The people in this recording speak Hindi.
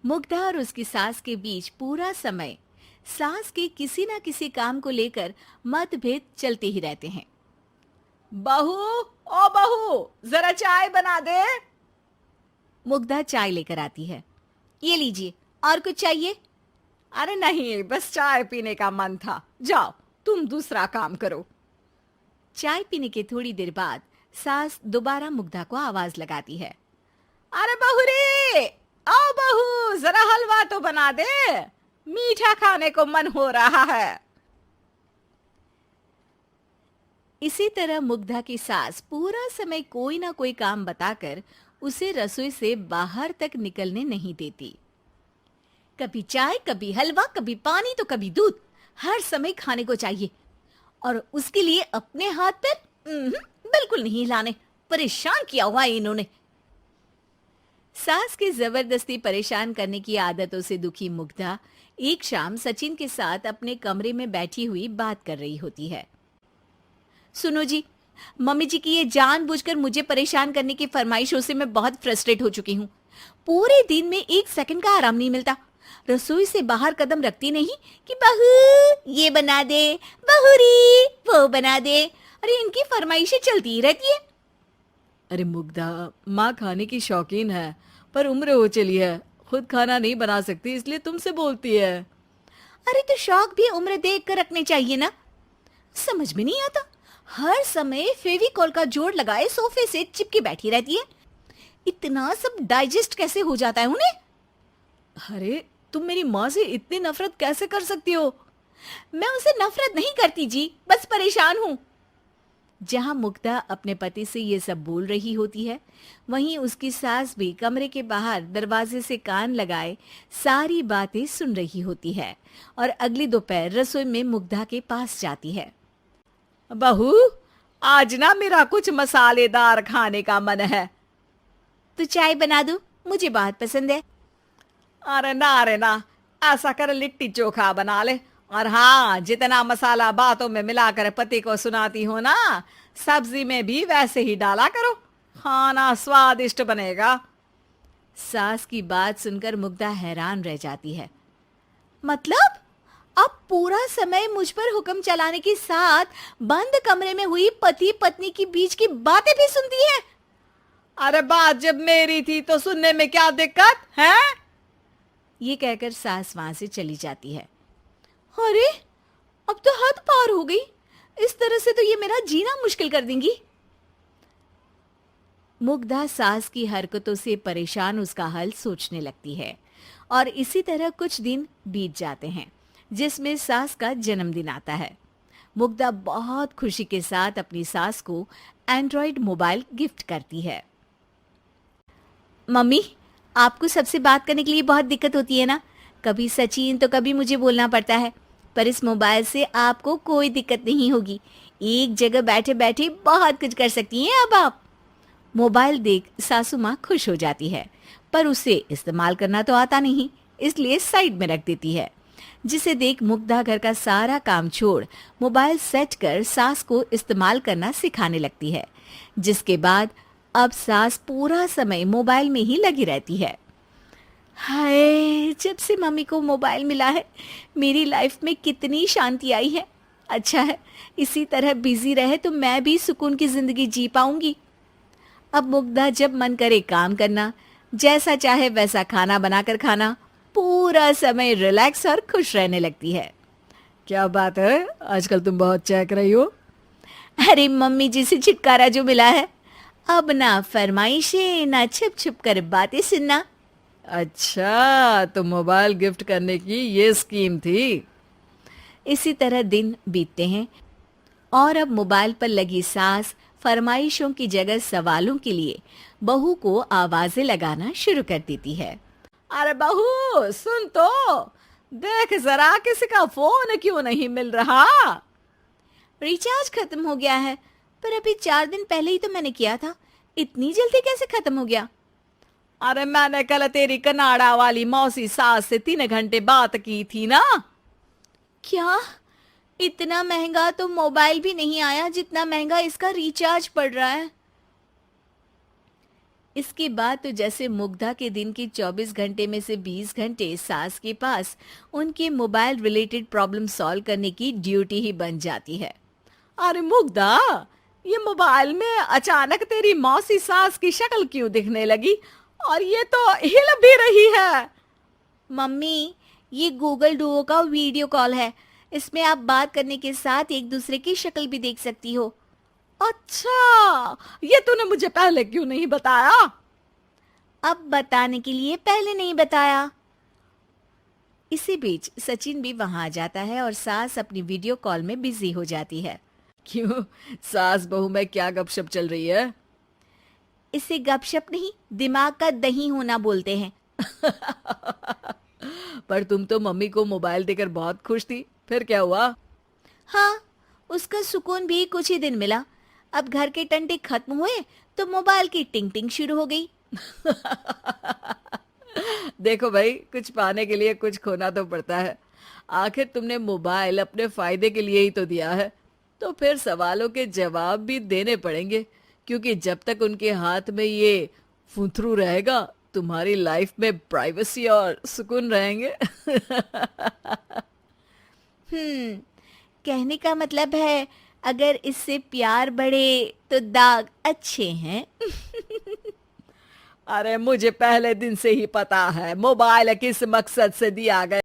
मुग्धा और उसकी सास के बीच पूरा समय सास के किसी ना किसी काम को लेकर मतभेद चलते ही रहते हैं। बहू, ओ बहू, जरा चाय बना दे। मुग्धा चाय लेकर आती है। ये लीजिए, और कुछ चाहिए? अरे नहीं, बस चाय पीने का मन था। जाओ, तुम दूसरा काम करो। चाय पीने के थोड़ी देर बाद सास दोबारा मुग्धा को आवाज लगाती है। अरे बहू रे, आओ बहू, जरा हलवा तो बना दे, मीठा खाने को मन हो रहा है। इसी तरह मुग्धा की सास पूरा समय कोई ना कोई काम बताकर उसे रसोई से बाहर तक निकलने नहीं देती। कभी चाय, कभी हलवा, कभी पानी तो कभी दूध, हर समय खाने को चाहिए। और उसके लिए अपने हाथ पैर बिल्कुल नहीं हिलाने। परेशान किया हुआ है इन्होंने। सास की जबरदस्ती परेशान करने की आदतों से दुखी मुग्धा एक शाम सचिन के साथ अपने कमरे में बैठी हुई बात कर रही होती है। सुनो जी, मम्मी जी की ये जानबूझकर मुझे परेशान करने की फरमाइशों से मैं बहुत फ्रस्ट्रेट हो चुकी हूँ। पूरे दिन में एक सेकंड का आराम नहीं मिलता। रसोई से बाहर कदम रखती नहीं कि बहू ये बना दे, बहुरी वो बना दे। अरे इनकी फरमाइशें चलती ही रहती है। अरे मुग्धा, माँ खाने की शौकीन है, पर उम्र हो चली है, खुद खाना नहीं बना सकती, इसलिए तुमसे बोलती है। अरे तो शौक भी उम्र देख कर रखने चाहिए ना। समझ में नहीं आता, हर समय फेविकॉल का जोड़ लगाए सोफे से चिपके बैठी रहती है। इतना सब डाइजेस्ट कैसे हो जाता है उन्हें? अरे तुम मेरी माँ से इतनी नफरत कैसे कर सकती हो? मैं उनसे नफरत नहीं करती जी, बस परेशान हूँ। जहां मुग्धा अपने पति से ये सब बोल रही होती है, वहीं उसकी सास भी कमरे के बाहर दरवाजे से कान लगाए सारी बातें सुन रही होती है और अगली दोपहर रसोई में मुग्धा के पास जाती है। बहू, आज ना मेरा कुछ मसालेदार खाने का मन है। तो चाय बना दूं? मुझे बहुत पसंद है। अरे ना, ऐसा कर लिट्टी चोखा बना ले। और हाँ, जितना मसाला बातों में मिलाकर पति को सुनाती हो ना, सब्जी में भी वैसे ही डाला करो, खाना स्वादिष्ट बनेगा। सास की बात सुनकर मुग्धा हैरान रह जाती है। मतलब आप पूरा समय मुझ पर हुक्म चलाने के साथ बंद कमरे में हुई पति पत्नी की बीच की बातें भी सुनती है? अरे बात जब मेरी थी तो सुनने में क्या दिक्कत है? ये कहकर सास वहां से चली जाती है। अरे अब तो हद पार हो गई। इस तरह से तो ये मेरा जीना मुश्किल कर देंगी। मुग्धा सास की हरकतों से परेशान उसका हल सोचने लगती है और इसी तरह कुछ दिन बीत जाते हैं, जिसमें सास का जन्मदिन आता है। मुग्धा बहुत खुशी के साथ अपनी सास को एंड्रॉइड मोबाइल गिफ्ट करती है। मम्मी, आपको सबसे बात करने के लिए बहुत दिक्कत होती है ना? कभी सचिन तो कभी मुझे बोलना पड़ता है, पर इस मोबाइल से आपको कोई दिक्कत नहीं होगी। एक जगह बैठे बैठे बहुत कुछ कर सकती हैं अब आप। मोबाइल देख सासू माँ खुश हो जाती है, पर उसे इस्तेमाल करना तो आता नहीं, इसलिए साइड में रख देती है। जिसे देख मुग्धा घर का सारा काम छोड़ मोबाइल सेट कर सास को इस्तेमाल करना सिखाने लगती है, जिसके बाद अब सास पूरा समय मोबाइल में ही लगी रहती है। हाय, जब से मम्मी को मोबाइल मिला है मेरी लाइफ में कितनी शांति आई है। अच्छा है, इसी तरह बिजी रहे तो मैं भी सुकून की जिंदगी जी पाऊंगी। अब मुग्धा जब मन करे काम करना, जैसा चाहे वैसा खाना बनाकर खाना, पूरा समय रिलैक्स और खुश रहने लगती है। क्या बात है, आजकल तुम बहुत चहक रही हो। अरे मम्मी जी से छुटकारा जो मिला है, अब ना फरमाइशें ना छुप छुप कर बातें सुनना। अच्छा, तो मोबाइल गिफ्ट करने की ये स्कीम थी। इसी तरह दिन बीतते हैं और अब मोबाइल पर लगी सास फरमाइशों की जगह सवालों के लिए बहू को आवाजें लगाना शुरू कर देती है। अरे बहू, सुन तो, देख जरा किसी का फोन क्यों नहीं मिल रहा? रिचार्ज खत्म हो गया है, पर अभी 4 दिन पहले ही तो मैंने किया था। इतनी जल्दी कैसे खत्म हो गया? अरे मैंने कल तेरी कनाडा वाली मौसी सास से 3 घंटे बात की थी ना। क्या? इतना महंगा तो मोबाइल भी नहीं आया जितना महंगा इसका रिचार्ज पड़ रहा है। इसके बाद तो जैसे मुग्धा के दिन के 24 घंटे में से 20 घंटे सास के पास उनके मोबाइल रिलेटेड प्रॉब्लम सॉल्व करने की ड्यूटी ही बन जाती है। अरे मुग्धा, ये मोबाइल में अचानक तेरी मौसी सास की शक्ल क्यों दिखने लगी? और ये तो हिल भी रही है। मम्मी, ये गूगल डुओ का वीडियो कॉल है। इसमें आप बात करने के साथ एक दूसरे की शक्ल भी देख सकती हो। अच्छा, ये तूने मुझे पहले क्यों नहीं बताया? अब बताने के लिए पहले नहीं बताया। इसी बीच सचिन भी वहां आ जाता है और सास अपनी वीडियो कॉल में बिजी हो जाती है। क्यों, सास बहू में क्या गपशप चल रही है? इसे गपशप नहीं, दिमाग का दही होना बोलते हैं। पर तुम तो मम्मी को मोबाइल देकर बहुत खुश थी, फिर क्या हुआ? हाँ, उसका सुकून भी कुछ ही दिन मिला। अब घर के टंटे खत्म हुए तो मोबाइल की टिंग टिंग शुरू हो गई। देखो भाई, कुछ पाने के लिए कुछ खोना तो पड़ता है। आखिर तुमने मोबाइल अपने फायदे के लिए ही तो दिया है, तो फिर सवालों के जवाब भी देने पड़ेंगे, क्योंकि जब तक उनके हाथ में ये फुंथरू रहेगा, तुम्हारी लाइफ में प्राइवेसी और सुकून रहेंगे। कहने का मतलब है अगर इससे प्यार बढ़े तो दाग अच्छे हैं। अरे मुझे पहले दिन से ही पता है मोबाइल किस मकसद से दिया गया।